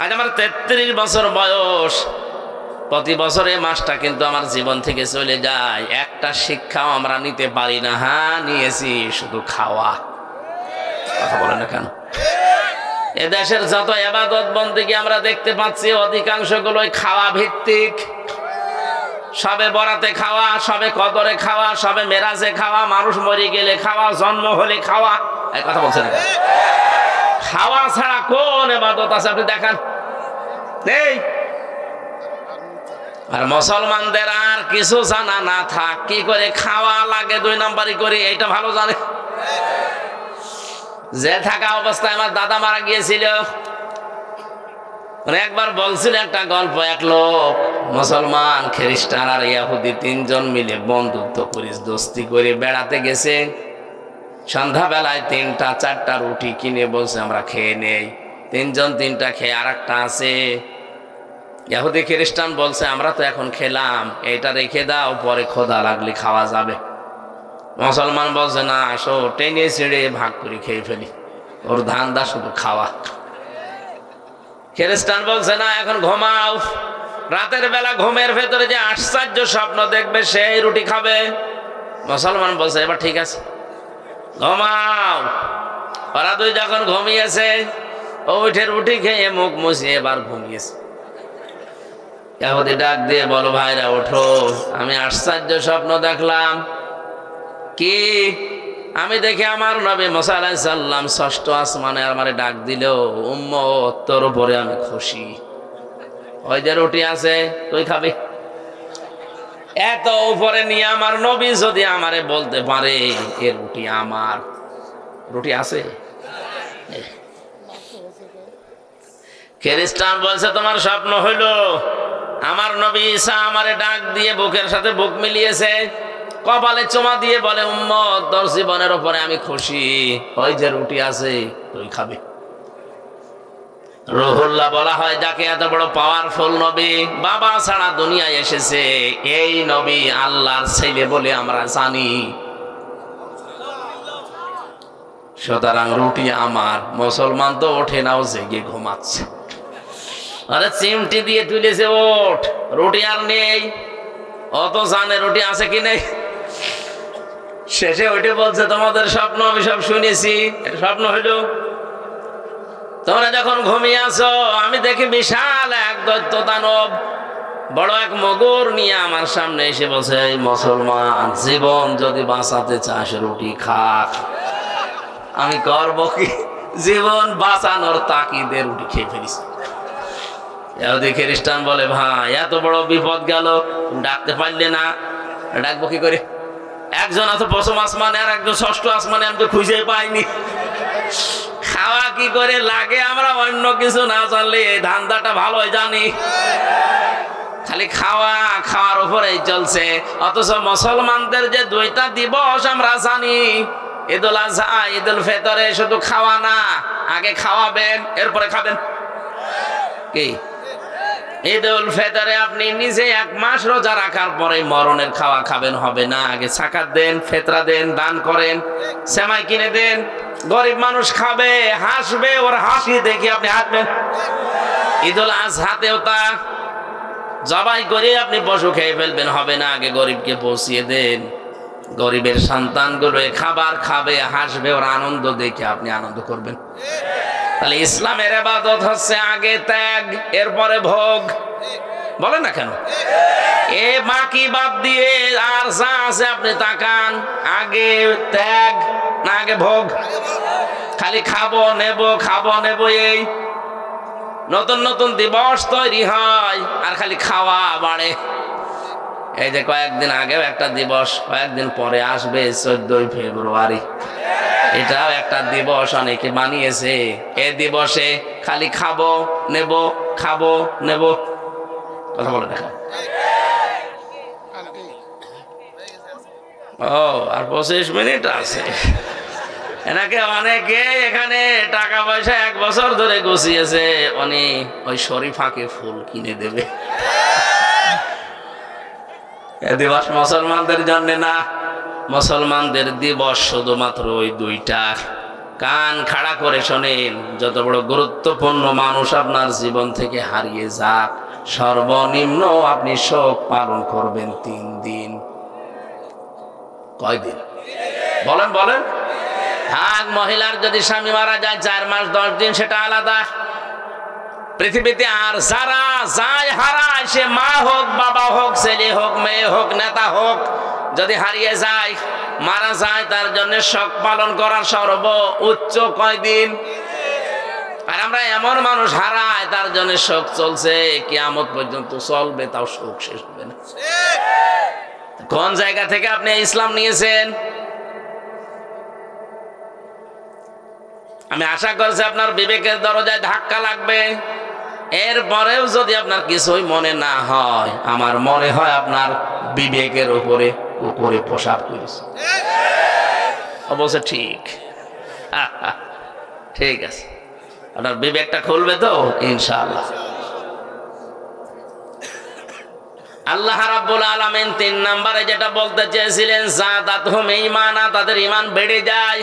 আজ আমার 33 বছর বয়স, প্রতি বছরে মাসটা কিন্তু আমার জীবন থেকে চলে যায়, একটা শিক্ষাও আমরা নিতে পারি না। হ্যাঁ, নিয়েছি শুধু খাওয়া। কথা বলে না কেন? এ দেশের যত ইবাদত বন্দেগী আমরা দেখতে পাচ্ছি অধিকাংশ গুলোই খাওয়া ভিত্তিক। সবে বরাতে খাওয়া, সবে কদরে খাওয়া, সবে মেরাজে খাওয়া, মানুষ মরে গেলে খাওয়া, জন্ম হলে খাওয়া। এই কথা বলছেন, খাওয়া ছাড়া কোন ইবাদত আছে আপনি দেখান? নেই। আর মুসলমানদের আর কিছু জানা না থাক, কি করে খাওয়া লাগে 2 নাম্বারই করি, এটা ভালো জানে। যে থাকা অবস্থায় আমার দাদা মারা গিয়েছিল, একবার বলছিল একটা গল্প, এক লোক মুসলমান, খ্রিস্টান আর ইহুদি 3 জন মিলে বন্ধুত্ব করে দোস্তি করে বেড়াতে গেছে। সন্ধ্যাবেলায় 3টা 4টা রুটি কিনে বলছে আমরা খেয়ে নেই। 3 জন 3টা খেয়ে আর একটা আছে। ইহুদি খ্রিস্টান বলছে আমরা তো এখন খেলাম, এটা রেখে দাও, পরে ক্ষুধা লাগলে খাওয়া যাবে। মুসলমান বলছে না, আসো টেনে ছিঁড়ে ভাগ করে খেয়ে ফেলি, ওর ধান্দা শুধু খাওয়া। খ্রিস্টান বলছে না, এখন ঘুমাও, রাতের বেলা ঘুমের ভেতরে যে আশ্চর্য স্বপ্ন দেখবে সেই রুটি খাবে। মুসলমান বলছে এবার ঠিক আছে, ঘুমাও। ওরা 2 যখন ঘুমিয়েছে, ও উঠে রুটি খেয়ে মুখ মুছিয়ে এবার ঘুমিয়েছে। ইহুদি ডাক দিয়ে বলো, ভাইরা ওঠো, আমি আশ্চর্য স্বপ্ন দেখলাম। কি? আমি দেখি আমার নবী মুসা আলাইহিস সালাম 6ষ্ঠ আসমানে আমারে ডাক দিল, উম্মত তোর উপরে আমি খুশি, ওই যে রুটি আছে তুই খাবি। এত উপরে নিয়ে আমার নবী যদি আমারে বলতে পারে এ রুটি আমার, রুটি আছে। খ্রিস্টান বলছে তোমার স্বপ্ন হইল, আমার নবী ঈসা আমারে ডাক দিয়ে বুকের সাথে বুক মিলিয়েছে, কপালে চুমা দিয়ে বলে উম্মত তোর জীবনের উপরে আমি খুশি, ওই যে রুটি আছে তুই খাবি। রুহুল্লাহ বলা হয় যাকে এত বড় পাওয়ারফুল নবী, বাবা ছাড়া দুনিয়ায় এসেছে, এই নবী আল্লাহর ছেলে বলে আমরা জানি। সুতরাং রুটি আমার। মুসলমান তো ওঠে নাও, জেগে ঘুমাচ্ছে। আরে চিমটি দিয়ে তুলেছে, ওঠ, রুটি আর নেই। অত জানে রুটি আছে কি নেই। শেষে ওইটা বলছে তোমাদের স্বপ্ন আমি সব শুনেছি, এটা স্বপ্ন হইল। তোমরা যখন ঘুমিয়ে আছো, আমি দেখি বিশাল এক দৈত্য দানব বড় এক মগর নিয়ে আমার সামনে এসে বলছে, এই মুসলমান, জীবন যদি বাঁচাতে চাস রুটি খা। আমি করবো কি? জীবন বাঁচানোর তাকিদে রুটি খেয়ে ফেলিস। ইহুদি খ্রিস্টান বলে, ভাই এত বড় বিপদ গেল, ডাকতে পারলে না? ডাকবো কি করে? একজন আছে 5ম আসমানে আর একজন 6ষ্ঠ আসমানে, আমি তো খুঁজে পাইনি। খাওয়া কি করে লাগে আমরা অন্য কিছু না জানলে এই ধান্দাটা ভালোই জানি, খালি খাওয়া, খাওয়ার উপরেই চলছে। অথচ মুসলমানদের যে 2টা দিবস আমরা জানি, ঈদুল আজহা, ঈদুল ফিতরে, শুধু খাওয়া না, আগে খাওয়াবেন এরপরে খাবেন। কি? ঈদুল ফিতরে আপনি নিজে 1 মাস রোজা রাখার পরে মরণের খাওয়া খাবেন, হবে না। আগে যাকাত দেন, ফিতরা দেন, দান করেন, সেমাই কিনে দেন, গরিব মানুষ খাবে, হাসবে, ওর হাসি দেখে আপনি হাসবেন। ঈদুল আজহাতেও তা জবাই করে আপনি পশু খেয়ে ফেলবেন, হবে না, আগে গরিবকে পৌঁছিয়ে দেন। গরিবের সন্তানগুলো খাবার খাবে, হাসবে, ওর আনন্দ দেখে আপনি আনন্দ করবেন। তাহলে ইসলামের ইবাদত হচ্ছে আগে ত্যাগ, এরপরে ভোগ। বলেন না কেন? এ বাকি বাদ দিয়ে আর যা আছে আপনি তাকান, আগে ত্যাগ না আগে ভোগ? খালি খাবো নেবো, এই নতুন নতুন দিবস তৈরি হয় আর খালি খাওয়া বাড়ে। এই যে কয়েকদিন আগেও একটা দিবস, কয়েকদিন পরে আসবে 14ই ফেব্রুয়ারি, এটাও একটা দিবস অনেকে বানিয়েছে। এ দিবসে খালি খাবো নেব। কথা বলে দেখা। ও আর 25 মিনিট আছে। এনাকে অনেকে এখানে টাকা পয়সা 1 বছর ধরে গুছিয়েছে, উনি ওই শরীফাকে ফুল কিনে দেবে। এ দিবস মুসলমানদের জন্য না, মুসলমানদের দিবস শুধুমাত্র ওই 2টা। কান খাড়া করে শোনেন, যত বড় গুরুত্বপূর্ণ মানুষ আপনার জীবন থেকে হারিয়ে যাক, সর্বনিম্ন আপনি শোক পালন করবেন 3 দিন। কয় দিন? বলেন। হ্যাঁ, মহিলার যদি স্বামী মারা যায় 4 মাস 10 দিন, সেটা আলাদা। পৃথিবীতে আর যারা যায় হারায়, সে মা হোক, বাবা হোক, ছেলে হোক, মেয়ে হোক, নেতা হোক, যদি হারিয়ে যায়, মারা যায়, তার জন্য শোক পালন করার সর্বোচ্চ কয় দিন? আর আমরা এমন মানুষ হারায়, তার জন্য শোক চলছে, কিয়ামত পর্যন্ত চলবে, তাও শোক শেষ হবে না। কোন জায়গা থেকে আপনি ইসলাম নিয়েছেন? আমি আশা করছি আপনার বিবেকের দরজায় ধাক্কা লাগবে। এরপরেও যদি আপনার কিছুই মনে না হয়, আমার মনে হয় আপনার বিবেকের উপরে প্রসাব করেছে। অবশ্য ঠিক আছে, আপনার বিবেকটা খুলবে তো ইনশাআল্লাহ। আল্লাহ রাব্বুল আলামিন 3 নম্বরে যেটা বলতে চেয়েছিলেন, যাদাতহুম ঈমানা, তাদের ঈমান বেড়ে যায়।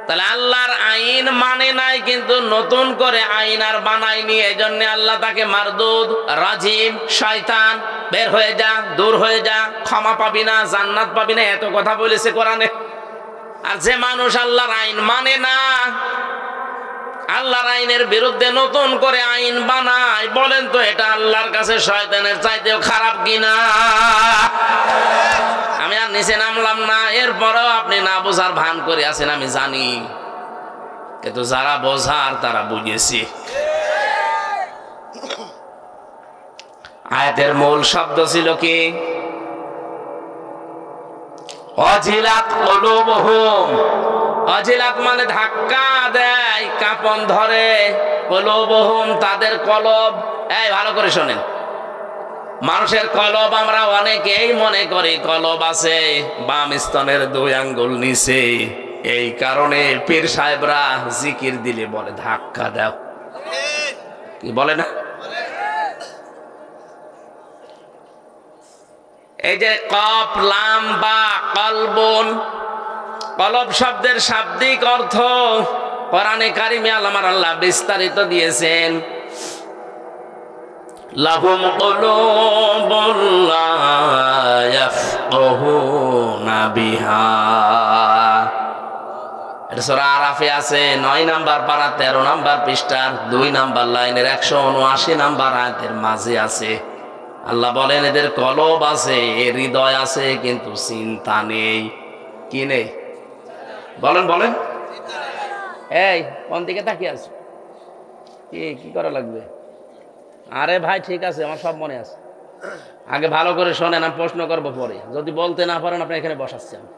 তাহলে আল্লাহর আইন মানে নাই, কিন্তু নতুন করে আইন আর বানায়নি, এজন্য আল্লাহ তাকে মারদুদ, রাজিম, শয়তান, বের হয়ে যা, দূর হয়ে যা, ক্ষমা পাবি না, জান্নাত পাবি না, এত কথা বলেছে কোরআনে। আর যে মানুষ আল্লাহর আইন মানে না, আল্লাহর আইনের বিরুদ্ধে নতুন করে আইন বানায়, বলেন তো এটা আল্লাহর কাছে শয়তানের চাইতেও খারাপ কিনা? আমি আর নিচে নামলাম না, এরপরেও আপনি না বোঝার ভান করে আছেন, আমি জানি, কিন্তু যারা বোঝার তারা বুঝেছে। আয়াতের মূল শব্দ ছিল কি? অজিলাত কুলুবুহুম। অজিলাত মানে ধাক্কা দেয়, কাঁপন ধরে। কুলুবুহুম তাদের কলব। এই ভালো করে শোনেন, মানুষের কলব আমরা অনেকেই মনে করি কলব আছে বাম স্তনের 2 আঙ্গুল নিচে। এই কারণে পীর সাহেবরা জিকির দিলে বলে ধাক্কা দাও, কি বলে না? এই যে কফ লাম বা কলবুন, কলব শব্দের শাব্দিক অর্থ কোরআনে কারিমে আল্লাহ বিস্তারিত দিয়েছেন। লাহুম কুলুবুন লা ইয়াফকাহুনা বিহা, এটা সূরা আরাফে আছে, 9 নাম্বার পারা 13 নাম্বার পৃষ্ঠার 2 নাম্বার লাইনের 179 নাম্বার আয়াতের মাঝে আছে। আল্লাহ বলেন এদের কলব আছে, হৃদয় আছে, কিন্তু চিন্তা নেই। কি নেই? বলেন। এই কোন দিকে তাকিয়ে আছো? কি করা লাগবে? আরে ভাই ঠিক আছে, আমার সব মনে আছে। আগে ভালো করে শোনেন, আমি প্রশ্ন করবো পরে, যদি বলতে না পারেন আপনি এখানে বসাচ্ছি আমি।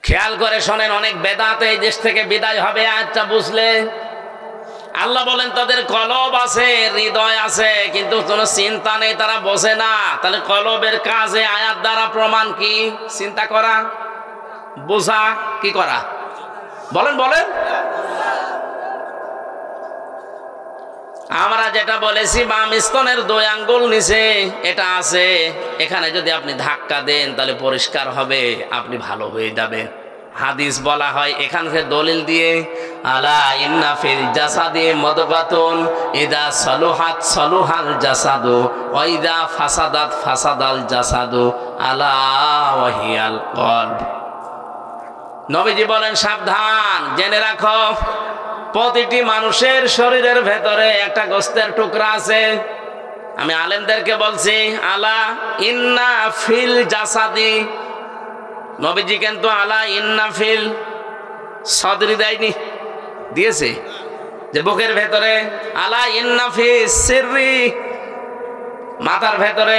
খেয়াল করে শোনেন, অনেক বেদাত এই দেশ থেকে বিদায় হবে আচ্ছা বুঝলে। আল্লাহ বলেন তাদের কলব আছে, হৃদয় আছে, কিন্তু কোনো চিন্তা নেই, তারা বোঝে না। তাহলে কলবের কাজে আয়াত দ্বারা প্রমাণ কি? চিন্তা করা, বোঝা, কি করা? বলেন। আমরা যেটা বলেছি বাম স্তনের 2 আঙ্গুল নিচে এটা আছে, এখানে যদি আপনি ধাক্কা দেন তাহলে পরিষ্কার হবে, আপনি ভালো হয়ে যাবেন। হাদিস বলা হয় এখান থেকে দলিল দিয়ে, আলা ইন্না ফিল জাসাদি মুদগাতুন ইদা সালুহাত সালুহাল জাসাদু ওয়া ইদা ফাসাদাত ফাসাদাল জাসাদু আলা ওয়াহিয়াল কলব। নবীজি বলেন সাবধান, জেনে রাখো প্রতিটি মানুষের শরীরের ভেতরে একটা গোশতের টুকরা আছে। আমি আলেমদেরকে বলছি আলা ইন্না ফিল জাসাদি, নবীজি কিন্তু আলা ইন্না ফিল সদরি দেয়নি, দিয়েছে যে বুকের ভেতরে, আলা ইন্না ফিস সিররি মাথার ভেতরে।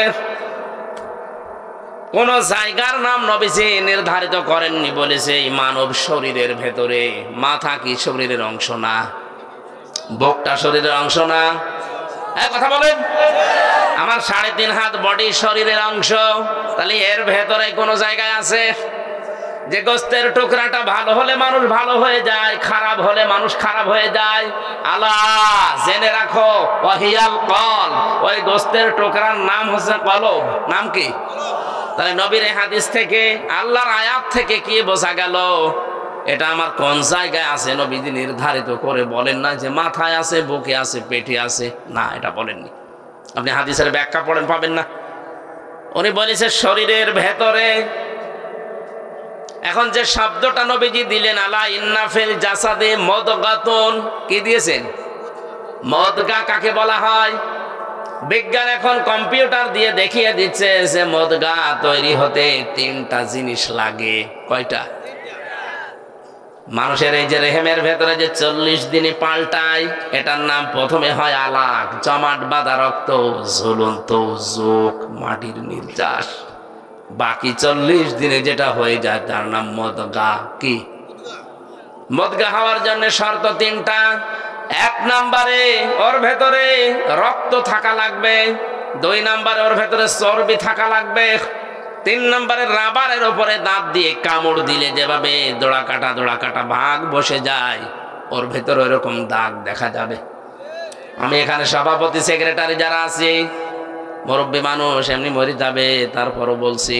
কোন জায়গার নাম নবীজি নির্ধারিত করেননি, বলেছে এই মানব শরীরের ভেতরে। মাথা কি শরীরের অংশ না? বুকটা শরীরের অংশ না? কথা বলেন। আমার 3.5 হাত বডি শরীরের অংশ, তাহলে এর ভেতরে কোন জায়গায় আছে যে গোশতের টুকরাটা ভালো হলে মানুষ ভালো হয়ে যায়, খারাপ হলে মানুষ খারাপ হয়ে যায়? আলা জেনে রাখো ওয়াহিয়াল কলব, ওই গোশতের টুকরার নাম হচ্ছে কলব। নাম কি? তাহলে নবীর হাদিস থেকে, আল্লাহর আয়াত থেকে কি বোঝা গেল? এটা আমার কোন জায়গায় আছে নবীজি নির্ধারিত করে বলেন না যে মাথায় আছে, বুকে আছে, পেটে আছে, না এটা বলেননি। আপনি হাদিসের ব্যাখ্যা পড়েন, পাবেন না। উনি বলেছে শরীরের ভেতরে। এখন যে শব্দটা নবীজি দিলেন আলা ইন্না ফিল জাসাদে মুদগাতুন, কি দিয়েছেন? মুদগা কাকে বলা হয়? বিজ্ঞান এখন কম্পিউটার দিয়ে দেখিয়ে দিচ্ছে যে মুদগা তৈরি হতে 3টা জিনিস লাগে। কয়টা? মানুষের এই যে রেহেমের ভেতরে যে 40 দিনে পাল্টায়, এটার নাম প্রথমে হয় আলাক, জমাট বাঁধা রক্ত, ঝুলন্ত যোগ, মাটির নির্যাস। বাকি 40 দিনে যেটা হয়ে যায় তার নাম মুদগা। কি? মুদগা হওয়ার জন্য শর্ত 3টা। 1 নম্বরে ওর ভেতরে রক্ত থাকা লাগবে, 2 নম্বরে ওর ভেতরে চর্বি থাকা লাগবে, 3 নম্বরে রাবারের উপরে দাঁত দিয়ে কামড় দিলে যেভাবে দোড়া কাটা ভাগ বসে যায়, ওর ভেতরে এরকম দাগ দেখা যাবে। আমি এখানে সভাপতি সেক্রেটারি যারা আছি, মুরব্বী মানুষ, এমনি মরে যাবে, তারপরও বলছি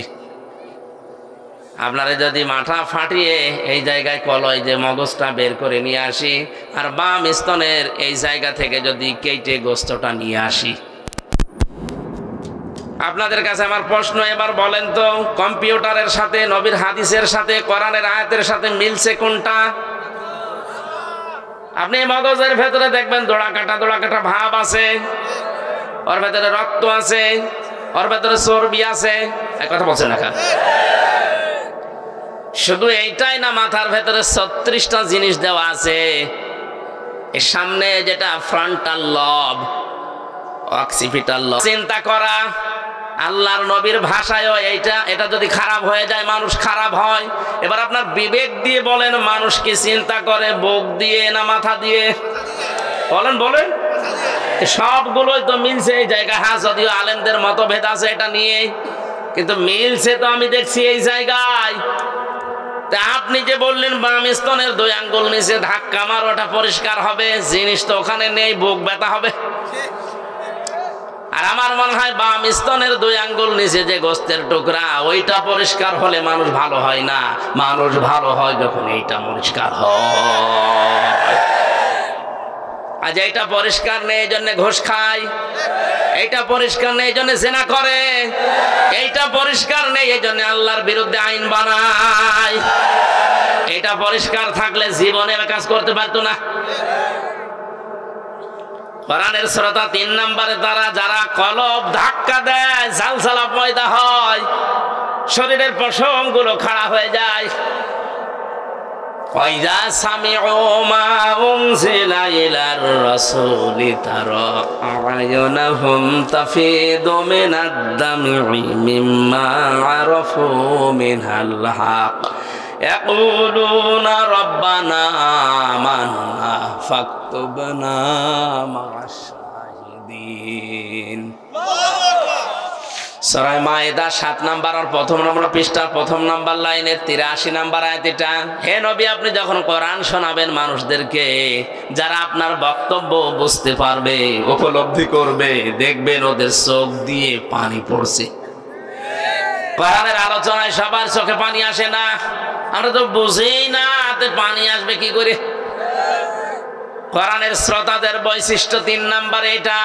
আপনারা যদি মাথা ফাটিয়ে এই জায়গায় কলয় যে মগজটা বের করে নিয়ে আসি, আর বাম স্তনের এই জায়গা থেকে যদি কেটে গোস্তটা নিয়ে আসি, আপনাদের কাছে আমার প্রশ্ন, এবার বলেন তো কম্পিউটারের সাথে, নবীর হাদিসের সাথে, কোরআনের আয়াতের সাথে মিলছে কোনটা? আপনি মগজের ভেতরে দেখবেন দোড়া কাটা ভাব আছে, ওর ভেতরে রক্ত আছে, ওর ভেতরে চর্বি আছে। এক কথা বলছেন না? শুধু এইটাই না, মাথার ভেতরে 36টা জিনিস দেওয়া আছে। এর সামনে যেটা ফ্রন্টাল লব, অক্সিপিটাল লব, চিন্তা করা। আল্লাহর নবীর ভাষায়ও এটা যদি খারাপ হয়ে যায় মানুষ খারাপ হয়। এবার আপনার বিবেক দিয়ে বলেন, মানুষ কি চিন্তা করে বুক দিয়ে না মাথা দিয়ে? বলেন। সবগুলোই তো মিলছে এই জায়গায়। হ্যাঁ, যদিও আলেমদের মতভেদ আছে এটা নিয়ে, কিন্তু মিলছে তো আমি দেখছি এই জায়গায়। আপনি যে বললেন বাম স্তনের 2 আঙ্গুল নিচে ধাক্কা মার, ওটা পরিষ্কার হবে, জিনিস তো ওখানে নেই, বুক ব্যথা হবে। আর আমার মনে হয় বাম স্তনের 2 আঙ্গুল নিচে যে গোশতের টুকরা, ওইটা পরিষ্কার হলে মানুষ ভালো হয় না। মানুষ ভালো হয় যখন এইটা পরিষ্কার হয়। আজ এইটা পরিষ্কার নেই, এই জন্য ঘুষ খায়। এইটা পরিষ্কার নেই, এই জন্য জেনা করে। এইটা পরিষ্কার নেই, এই জন্য আল্লাহর বিরুদ্ধে আইন বানায়। এটা পরিষ্কার থাকলে জীবনে কাজ করতে পারতো না। কোরআনের শ্রোতা 3 নম্বরে তারা যারা কলব ধাক্কা দেয়, ঝালঝালা পয়দা হয়, শরীরের পশমগুলো খাড়া হয়ে যায়। ওয়াইদা সামিউ মা উনজিলা ইলার রাসূলি তারা আ'য়ুনাহুম তাফিদু মিনাদ দাম'i মিম্মা আরাফু মিনাল হক ইয়াকুলুনা রাব্বানা আমান্না ফাকতুবনা মা'আশ শাহিদিন। সূরা মায়েদা 7 নাম্বার আর প্রথম নম্বর পৃষ্ঠার প্রথম নাম্বার লাইনের 83 নাম্বার আয়াত এটা। হে নবী, আপনি যখন কোরআন শোনাবেন মানুষদেরকে, যারা আপনার বক্তব্য বুঝতে পারবে, উপলব্ধি করবে, দেখবেন ওদের চোখ দিয়ে পানি পড়ছে। কোরআনের আলোচনায় সবার চোখে পানি আসে না, আমরা তো বুঝেই না হাতে পানি আসবে কি করে। কোরআনের শ্রোতাদের বৈশিষ্ট্য 3 নাম্বার এটা,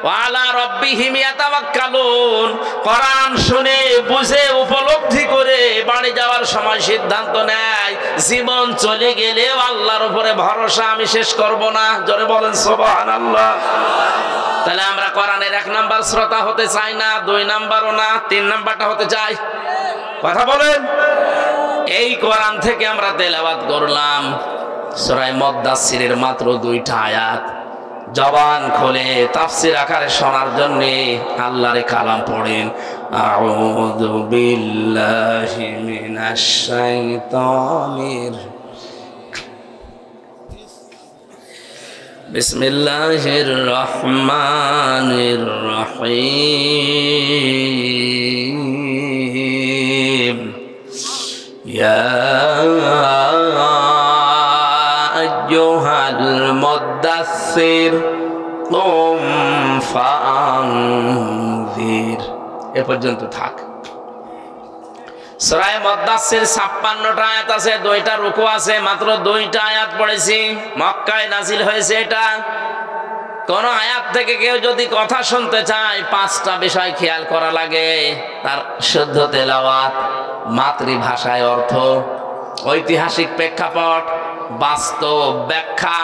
ওয়ালা রাব্বিহিম ইয়াতাওয়াক্কালুন। কোরআন শুনে বুঝে উপলব্ধি করে বাড়ি যাওয়ার সময় সিদ্ধান্ত নেয়, জীবন চলে গেলেও আল্লাহর উপরে ভরসা আমি শেষ করব না। জোরে বলেন সুবহানাল্লাহ। তাহলে আমরা কোরআনের 1 নাম্বার শ্রোতা হতে চাই না, 2 নাম্বারও না, 3 নাম্বারটা হতে চাই। কথা বলেন। এই কোরআন থেকে আমরা তেলাওয়াত করলাম সূরা মুদ্দাসসিরের মাত্র 2টা আয়াত। জবান খুলে তাফসীর আকারে শোনার জন্য আল্লাহর কালাম পড়েন। আউযু বিল্লাহি মিনাশ শাইতানির বিসমিল্লাহির রহমানির রহিম। ইয়া আইয়ুহাল মুদ্দাসসির কুম ফাআনযির। এ পর্যন্ত থাক। সূরা মুদ্দাসসির 56টা আয়াত আছে, 2টা রুকু আছে, মাত্র 2টা আয়াত পড়েছি। মক্কায় নাজিল হয়েছে এটা। কোন আয়াত থেকে কেউ যদি কথা শুনতে চায় 5টা বিষয় খেয়াল করা লাগে। তার শুদ্ধ তেলাওয়াত, মাতৃভাষায় অর্থ, ঐতিহাসিক প্রেক্ষাপট, বাস্তব ব্যাখ্যা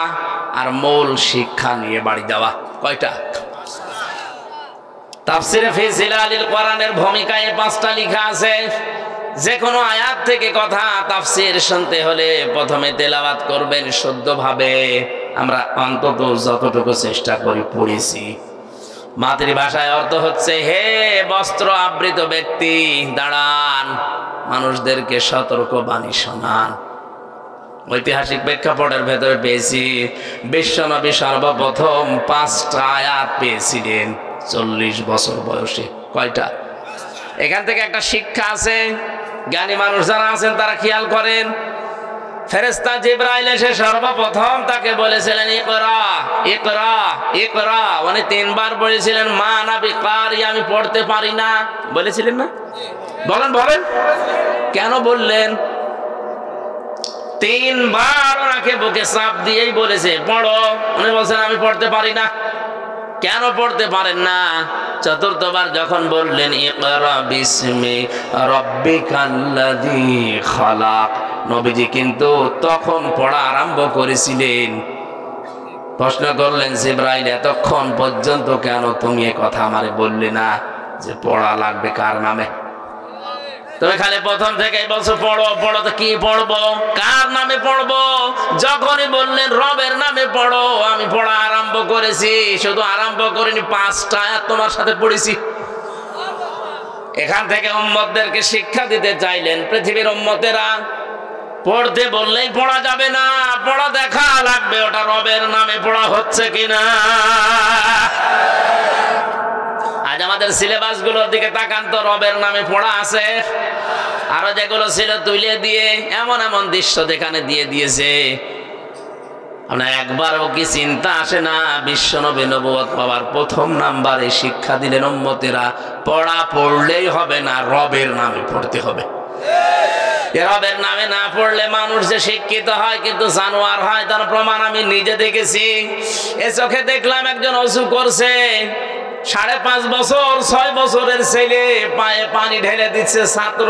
আর মূল শিক্ষা নিয়ে বাড়ি যাওয়া। কয়টা? তাফসীরে ফি জিলালিল কোরআনের ভূমিকায় 5টা লেখা আছে। যে কোনো আয়াত থেকে কথা তাফসীর শুনতে হলে প্রথমে তেলাওয়াত করবেন শুদ্ধভাবে। আমরা অন্তত যতটুকু চেষ্টা করি পড়েছি। মাতৃভাষায় অর্থ হচ্ছে, হে বস্ত্র আবৃত ব্যক্তি, দাঁড়ান, মানুষদেরকে সতর্ক বাণী শোনান। ঐতিহাসিক প্রেক্ষাপটের ভেতরে পেয়েছি বিশ্বনবী সর্বপ্রথম 5টা আয়াত পেয়েছিলেন 40 বছর বয়সে। কয়টা? এখান থেকে একটা শিক্ষা আছে, জ্ঞানী মানুষ যারা আছেন তারা খেয়াল করেন। ফেরেশতা জিবরাইল এসে সর্বপ্রথম তাকে বলেছিলেন ইকরা ইকরা ইকরা। উনি 3 বার বলেছিলেন মা আনা বিকারি, আমি পড়তে পারি না। বলেছিলেন না? বলেন বলেন। কেন বললেন? 3 বার ওনাকে বুকে চাপ দিয়েই বলেছে পড়ো। উনি বলছেন আমি পড়তে পারি না। কেন পড়তে পারেন না? 4র্থবার যখন বললেন ইকরা বিসমি রাব্বিকাল্লাযী খালাক, নবীজি কিন্তু তখন পড়া আরম্ভ করেছিলেন। প্রশ্ন করলেন জিবরাইল, এতক্ষণ পর্যন্ত কেন তুমি এ কথা আমারে বললে না যে পড়া লাগবে কার নামে? তুমি খালি প্রথম থেকেই বলছো পড়ো পড়ো। তো কি পড়বো? কার নামে পড়বো? যখনই বললেন রবের নামে পড়ো, আমি পড়া আরম্ভ করেছি। শুধু আরম্ভ করিনি, 5টা আয়াত তোমার সাথে পড়েছি। এখান থেকে উম্মতদেরকে শিক্ষা দিতে চাইলেন, পৃথিবীর উম্মতেরা পড়তে বললেই পড়া যাবে না, পড়া দেখা লাগবে ওটা রবের নামে পড়া হচ্ছে কিনা। আজ আমাদের সিলেবাস গুলোর দিকে তাকান তো, রবের নামে পড়া আছে। আরো যেগুলো ছিল তুলে দিয়ে এমন এমন দৃশ্য যেখানে দিয়ে দিয়েছে, আপনার একবারও কি চিন্তা আসে না? বিশ্বনবী নবুয়ত পাওয়ার 1ম নাম্বারে শিক্ষা দিলেন উম্মতেরা পড়া পড়লেই হবে না, রবের নামে পড়তে হবে। রবের নামে না পড়লে মানুষ যে শিক্ষিত হয় কিন্তু জানোয়ার হয়, তার প্রমাণ আমি নিজে দেখেছি। এ চোখে দেখলাম একজন ওযু করছে, 5.5 বছর 6 বছরের ছেলে পায়ে পানি ঢেলে দিচ্ছে ছাত্র।